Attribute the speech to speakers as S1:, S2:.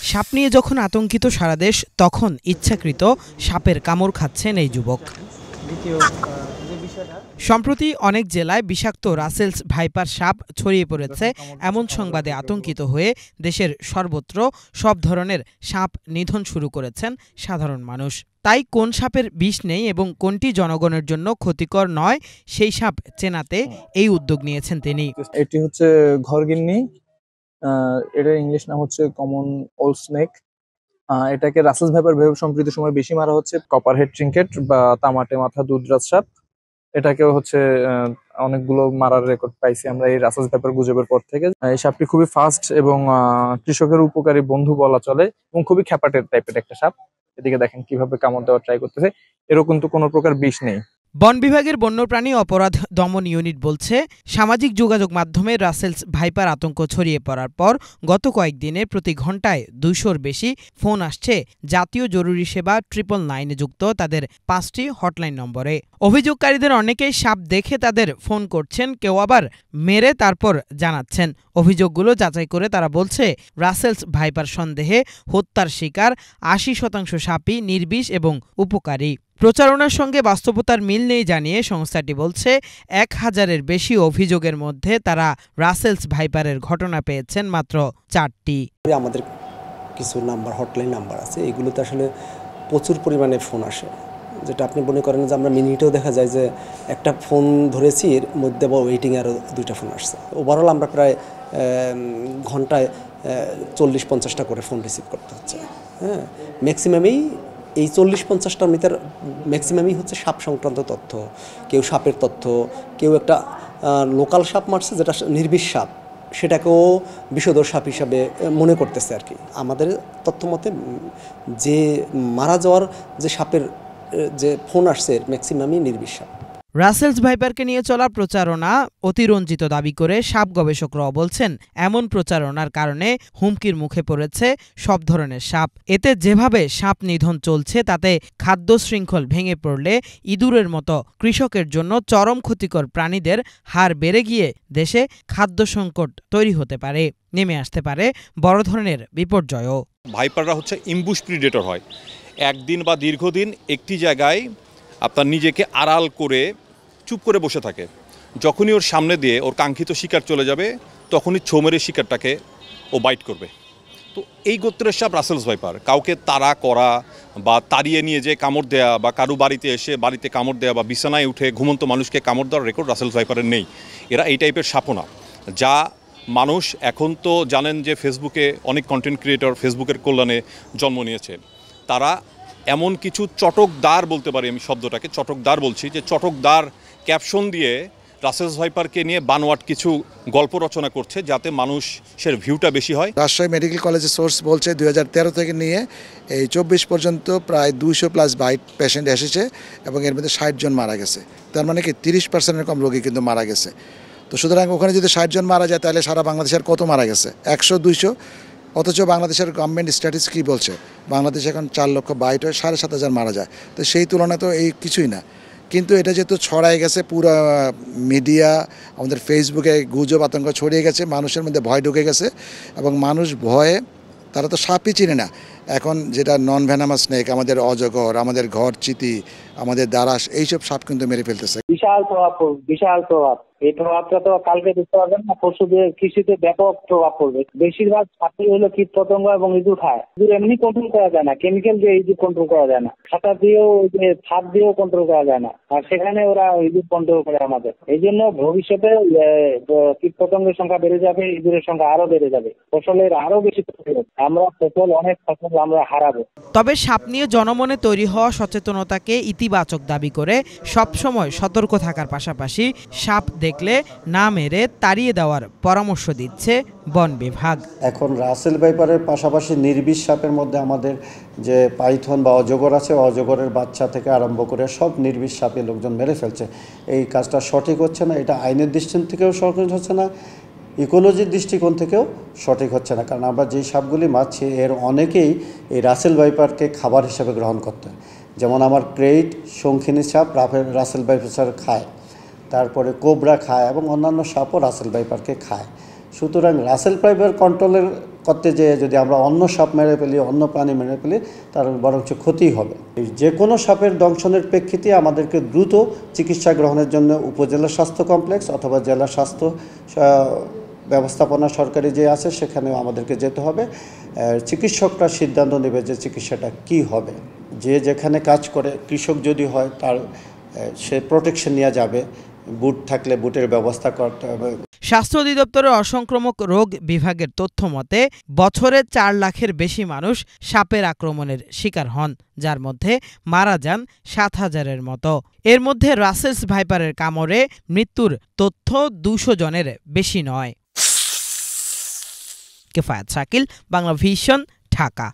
S1: সাপ নিয়ে যখন আতঙ্কিত সারা দেশ, তখন ইচ্ছাকৃত সাপের কামড় খাচ্ছেন এই যুবক। সম্প্রতি অনেক জেলায় বিষাক্ত রাসেলস ভাইপার সাপ ছড়িয়ে পড়েছে। এমন সংবাদে আতঙ্কিত হয়ে দেশের সর্বত্র সব ধরনের সাপ নিধন শুরু করেছেন সাধারণ মানুষ। তাই কোন সাপের বিষ নেই এবং কোনটি জনগণের জন্য ক্ষতিকর নয়, সেই সাপ চেনাতে এই উদ্যোগ নিয়েছেন তিনি।
S2: এটি হচ্ছে ঘরগিন্নি, এটার ইংলিশ নাম হচ্ছে কমন ওল স্নেক। এটাকে রাসেলস ভাইপার ভেবে সম্প্রতি সময় বেশি মারা হচ্ছে কপার হেড ট্রিঙ্কেট বা তামাটে মাথা দুধরাজ সাপ। এটাকেও হচ্ছে অনেকগুলো মারার রেকর্ড পাইছি আমরা এই রাসেলস ভাইপার গুজবের পর থেকে। এই সাপটি খুবই ফাস্ট এবং কৃষকের উপকারী বন্ধু বলা চলে এবং খুবই খ্যাপাটের টাইপের একটা সাপ। এদিকে দেখেন কিভাবে কামড় দেওয়ার ট্রাই করতেছে। এরও কিন্তু কোনো প্রকার বিষ নেই।
S1: বন বিভাগের বন্যপ্রাণী অপরাধ দমন ইউনিট বলছে, সামাজিক যোগাযোগ মাধ্যমে রাসেলস ভাইপার আতঙ্ক ছড়িয়ে পড়ার পর গত কয়েকদিনে প্রতি ঘন্টায় 200-র বেশি ফোন আসছে জাতীয় জরুরি সেবা 999-এ যুক্ত তাদের 5টি হটলাইন নম্বরে। অভিযোগকারীদের অনেকেই সাপ দেখে তাদের ফোন করছেন, কেউ আবার মেরে তারপর জানাচ্ছেন। অভিযোগগুলো যাচাই করে তারা বলছে, রাসেলস ভাইপার সন্দেহে হত্যার শিকার 80% সাপই নির্বিষ এবং উপকারী। প্রচারণার সঙ্গে বাস্তবতার মিল নেই জানিয়ে সংস্থাটি বলছে, 1000-এর বেশি অভিযোগের মধ্যে তারা রাসেলস ভাইপারের ঘটনা পেয়েছেন মাত্র 4টি।
S3: আমাদের কিছু নাম্বার, হটলাইন নাম্বার আছে, এগুলোতে আসলে প্রচুর পরিমাণে ফোন আসে, যেটা আপনি মনে করেন যে আমরা মিনিটেও দেখা যায় যে একটা ফোন ধরেছি, এর মধ্যে বা ওয়েটিং আরও 2টা ফোন আসছে। ওভারঅল আমরা প্রায় ঘন্টায় 40-50টা করে ফোন রিসিভ করতে হচ্ছে। হ্যাঁ, ম্যাক্সিমামেই এই 40-50টার ভিতর ম্যাক্সিমামই হচ্ছে সাপ সংক্রান্ত তথ্য। কেউ সাপের তথ্য, কেউ একটা লোকাল সাপ মারছে যেটা নির্বিষ সাপ, সেটাকেও বিষধর সাপ হিসাবে মনে করতেছে আর কি। আমাদের তথ্য মতে যে মারা যাওয়ার যে সাপের যে ফোন আসছে ম্যাক্সিমামই নির্বিষ সাপ।
S1: রাসেলস ভাইপারকে নিয়ে চলা প্রচারণা অতিরঞ্জিত দাবি করে সাপ গবেষকরাও বলছেন, এমন প্রচারণার কারণে হুমকির মুখে পড়েছে সব ধরনের সাপ। এতে যেভাবে সাপ নিধন চলছে তাতে খাদ্য শৃঙ্খল ভেঙে পড়লে ইঁদুরের মতো কৃষকের জন্য চরম ক্ষতিকর প্রাণীদের হার বেড়ে গিয়ে দেশে খাদ্য সংকট তৈরি হতে পারে, নেমে আসতে পারে বড় ধরনের বিপর্যয়ও।
S4: ভাইপাররা হচ্ছে ইমবুশ প্রিডেটর হয়। একদিন বা দীর্ঘদিন একটি জায়গায় আপনার নিজেকে আড়াল করে চুপ করে বসে থাকে। যখনই ওর সামনে দিয়ে ওর কাঙ্ক্ষিত শিকার চলে যাবে, তখনই ছো মেরে শিকারটাকে ও বাইট করবে। তো এই গোত্রের সাপ রাসেলস ভাইপার। কাউকে তাড়া করা বা তাড়িয়ে নিয়ে যে কামড় দেয়া বা কারু বাড়িতে এসে বাড়িতে কামড় দেয়া বা বিছানায় উঠে ঘুমন্ত মানুষকে কামড় দেওয়ার রেকর্ড রাসেলস ভাইপারের নেই। এরা এই টাইপের সাপও না। যা মানুষ এখন তো জানেন যে ফেসবুকে অনেক কন্টেন্ট ক্রিয়েটর ফেসবুকের কল্যাণে জন্ম নিয়েছে। তারা এমন কিছু চটকদার, বলতে পারি আমি শব্দটাকে চটকদার বলছি, যে চটকদার ক্যাপশন দিয়ে রাসেলস ভাইপারকে নিয়ে বানোয়াট কিছু গল্প রচনা করছে যাতে মানুষের ভিউটা বেশি হয়।
S5: রাজশাহী মেডিকেল কলেজের সোর্স বলছে 2013 থেকে নিয়ে এই 24 পর্যন্ত প্রায় 200+ বাইট পেশেন্ট এসেছে এবং এর মধ্যে 60 জন মারা গেছে। তার মানে কি 30%-এর কম রোগী কিন্তু মারা গেছে। তো সুতরাং ওখানে যদি 60 জন মারা যায় তাহলে সারা বাংলাদেশের কত মারা গেছে? 100-200। অথচ বাংলাদেশের গভর্নমেন্ট স্ট্যাটিস্টিক্স কী বলছে? বাংলাদেশে এখন 4 লক্ষ বাইট হয়, 7,500 মারা যায়। তো সেই তুলনায় তো এই কিছুই না। কিন্তু এটা যেহেতু ছড়ায় গেছে, পুরো মিডিয়া, আমাদের ফেসবুকে গুজব আতঙ্ক ছড়িয়ে গেছে, মানুষের মধ্যে ভয় ঢুকে গেছে এবং মানুষ ভয়ে, তারা তো সাপই চিনে না। এখন যেটা নন ভেনামাস স্নেক, আমাদের অজগর, আমাদের ঘর চিতি, আমাদের দারাস, এইসব সাপ কিন্তু মেরে ফেলতেছে।
S6: বিশাল প্রভাব, বিশাল প্রভাব। এই প্রভাবটা তো কালকে দেখতে পাবেন না, পরশু কৃষিতে ব্যাপক প্রভাব পড়বে। বেশিরভাগ ছাত্রী হলো কীট পতঙ্গ এবং ইঁদুর খায়। ইঁদুর এমনি কন্ট্রোল করা যায় না, কেমিক্যাল দিয়ে ইঁদুর কন্ট্রোল করা যায় না, ছাতা দিয়েও ছাদ দিয়েও কন্ট্রোল করা যায় না, আর সেখানে ওরা ইঁদুর কন্ট্রোল করে আমাদের। এই জন্য ভবিষ্যতে কীট পতঙ্গের সংখ্যা বেড়ে যাবে, ইঁদুরের সংখ্যা আরো বেড়ে যাবে, ফসলের আরো বেশি ক্ষতি হবে, আমরা অনেক ফসল আমরা হারাবো।
S1: তবে সাপ নিয়ে জনমনে তৈরি হওয়া সচেতনতাকে ইতিবাচক দাবি করে সবসময় সতর্ক থাকার পাশাপাশি সাপ দেখলে না মেরে তাড়িয়ে দেওয়ার পরামর্শ দিচ্ছে বন বিভাগ।
S7: এখন রাসেল ভাইপারের পাশাপাশি নির্বিষ সাপের মধ্যে আমাদের যে পাইথন বা অজগর আছে, অজগরের বাচ্চা থেকে আরম্ভ করে সব নির্বিষ সাপে লোকজন মেরে ফেলছে। এই কাজটা সঠিক হচ্ছে না, এটা আইনের দৃষ্টিকোণ থেকেও সঠিক হচ্ছে না, ইকোলজির দৃষ্টিকোণ থেকেও সঠিক হচ্ছে না। কারণ আমরা যেই সাপগুলি মারছি এর অনেকেই এই রাসেল ভাইপারকে খাবার হিসেবে গ্রহণ করতে, যেমন আমার ক্রেইট, শঙ্খিনী সাপ রাসেল ভাইপার খায়, তারপরে কোবরা খায় এবং অন্যান্য সাপও রাসেল ভাইপারকে খায়। সুতরাং রাসেল ভাইপার কন্ট্রোলের করতে যেয়ে যদি আমরা অন্য সাপ মেরে ফেলি, অন্য প্রাণী মেরে ফেলি, তার বরঞ্চ ক্ষতি হবে। যে কোনো সাপের দংশনের প্রেক্ষিতে আমাদেরকে দ্রুত চিকিৎসা গ্রহণের জন্য উপজেলা স্বাস্থ্য কমপ্লেক্স অথবা জেলা স্বাস্থ্য ব্যবস্থাপনা সরকারি যে আছে সেখানেও আমাদেরকে যেতে হবে। চিকিৎসকরা সিদ্ধান্ত নেবে যে চিকিৎসাটা কি হবে। যে যেখানে কাজ করে, কৃষক যদি হয় তার সে প্রোটেকশন নেওয়া যাবে, বুট থাকলে বুটের ব্যবস্থা করতে হবে।
S1: স্বাস্থ্য অধিদপ্তরের অসংক্রামক রোগ বিভাগের তথ্য মতে বছরে 4 লাখের বেশি মানুষ সাপের আক্রমণের শিকার হন, যার মধ্যে মারা যান 7,000-এর মতো। এর মধ্যে রাসেলস ভাইপারের কামড়ে মৃত্যুর তথ্য 200 জনের বেশি নয়। কেফায়েত শাকিল, বাংলা ভিশন, ঢাকা।